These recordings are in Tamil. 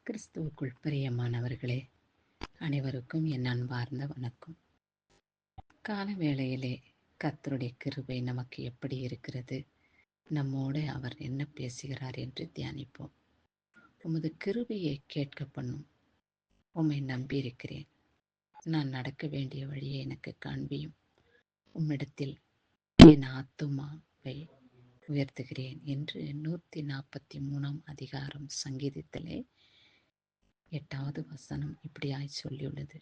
கிறிஸ்துவுக்குள் பிரியமானவர்களே, அனைவருக்கும் என் அன்பார்ந்த வணக்கம். கால வேளையிலே கர்த்தருடைய கிருபை நமக்கு எப்படி இருக்கிறது, நம்மோடு அவர் என்ன பேசுகிறார் என்று தியானிப்போம். உமது கிருபையை கேட்க பண்ணும். உம்மை நம்பியிருக்கிறேன். நான் நடக்க வேண்டிய வழியை எனக்கு காண்பியும். உம்மிடத்தில் என் ஆத்துமாவை உயர்த்துகிறேன் என்று 143 அதிகாரம் சங்கீதத்திலே 8வது வசனம் இப்படியாய் சொல்லியுள்ளது.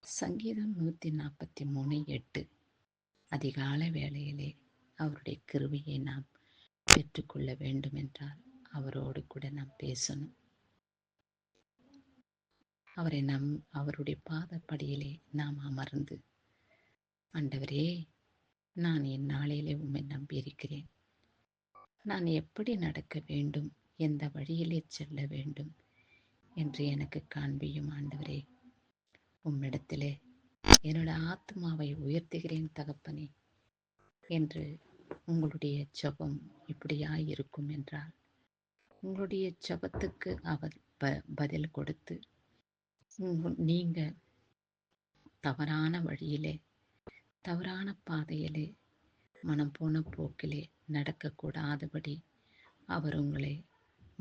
சங்கீதம் 143:8. அதிகாலை வேளையிலே அவருடைய கிருபையை நாம் பெற்றுக்கொள்ள வேண்டும் என்றால் அவரோடு கூட நாம் பேசணும். அவருடைய பாதப்படியிலே நாம் அமர்ந்து, ஆண்டவரே, நான் என் நாளிலே உம்மை நம்பியிருக்கிறேன். நான் எப்படி நடக்க வேண்டும், எந்த வழியிலே செல்ல வேண்டும் என்று எனக்கு காண்பியும் ஆண்டவரே. உம்மிடத்திலே என்னோட ஆத்மாவை உயர்த்துகிறேன் தகப்பனே என்று உங்களுடைய ஜெபம் இப்படியாய் இருக்கும் என்றால், உங்களுடைய ஜெபத்துக்கு அவர் பதில் கொடுத்து நீங்க தவறான வழியிலே, தவறான பாதையிலே, மனம் போன போக்கிலே நடக்கக்கூடாதபடி அவர் உங்களை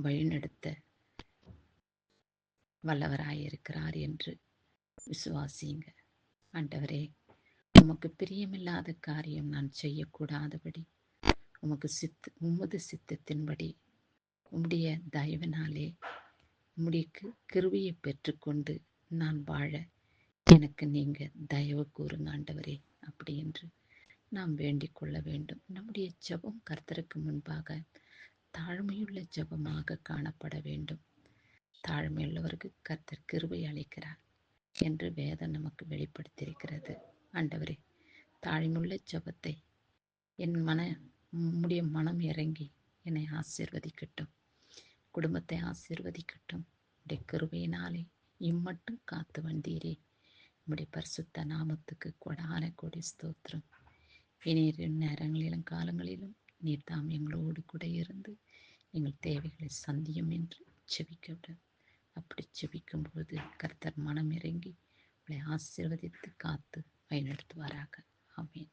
வழிநடத்த வல்லவராயிருக்கிறார் என்று விசுவாசிங்க. ஆண்டவரே, உமக்கு பிரியமில்லாத காரியம் நான் செய்யக்கூடாதபடி உமது சித்தத்தின்படி உம்முடைய தயவினாலே உம்முடைய கிருபையை பெற்றுக்கொண்டு நான் வாழ எனக்கு நீங்க தயவு கூறுங்க ஆண்டவரே, அப்படி என்று நாம் வேண்டிக் கொள்ள வேண்டும். நம்முடைய ஜெபம் கர்த்தருக்கு முன்பாக தாழ்மையுள்ள ஜெபமாக காணப்பட வேண்டும். தாழ்மையுள்ளவருக்கு கர்த்தர் கிருபை அளிக்கிறார் என்று வேதம் நமக்கு வெளிப்படுத்தியிருக்கிறது. ஆண்டவரே, தாழ்மையுள்ள ஜெபத்தை உம்முடைய மனம் இறங்கி என்னை ஆசீர்வதிக்கட்டும், குடும்பத்தை ஆசீர்வதிக்கட்டும். உடைய கிருபையினாலே இம்மட்டும் காத்து வந்தீரே, உம்முடைய பரிசுத்த நாமத்துக்கு கொடான கொடி ஸ்தோத்திரம். இனி நேரங்களிலும் காலங்களிலும் நீர் தாம் எங்களோடு கூட இருந்து எங்கள் தேவைகளை சந்தியும் என்று செபிக்கட்டும். அப்படி செபிக்கும்போது கர்த்தர் மனம் இறங்கி உங்களை ஆசீர்வதித்து காத்து வழிநடத்துவாராக. ஆமென்.